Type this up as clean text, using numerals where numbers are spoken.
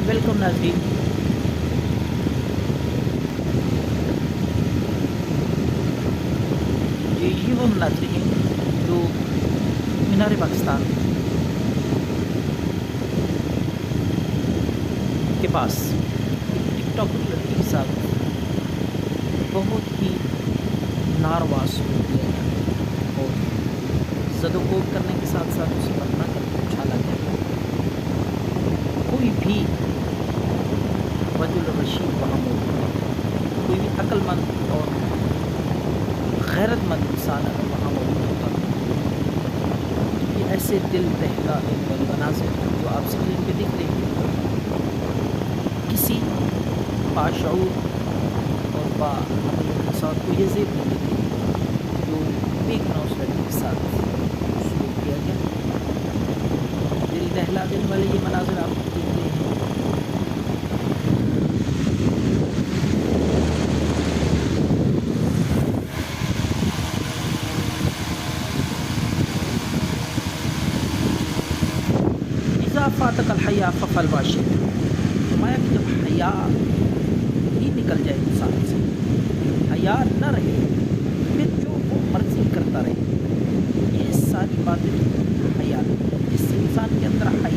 Welcome ناظرین، یہ وہ مناظرین ہیں جو مینار پاکستان کے پاس ایک ٹک ٹاک لڑکی کے ساتھ بہت ہی ناروا سلوک کیا گیا اور زد و کوب کرنے کے ساتھ ساتھ اسے بدنہ کر کے اچھالا گیا۔ کوئی بھی رجل رشید وہاں موجود ہے، کوئی بھی عقل مند اور غیرت مند انسان اگر وہاں موجود ہوتا تو یہ ایسے دل دہلا مناظر جو آپ سکرین پہ دیکھ رہے ہیں کسی باشعور اور با انسان کو یہ زیب نہیں دیتے جو بے گناہ اس لڑکی کے ساتھ سلوک کیا گیا۔ دل دہلا دینے والے یہ مناظر آپ دیکھ رہے ہیں۔ اذا فاتک الحیا ففعل ما شئت، فرمایا کہ جب حیا ہی نکل جائے انسان سے، حیا نہ رہے، پھر جو وہ مرضی کرتا رہے، یہ ساری باتیں حیا، جس انسان کے اندر حیا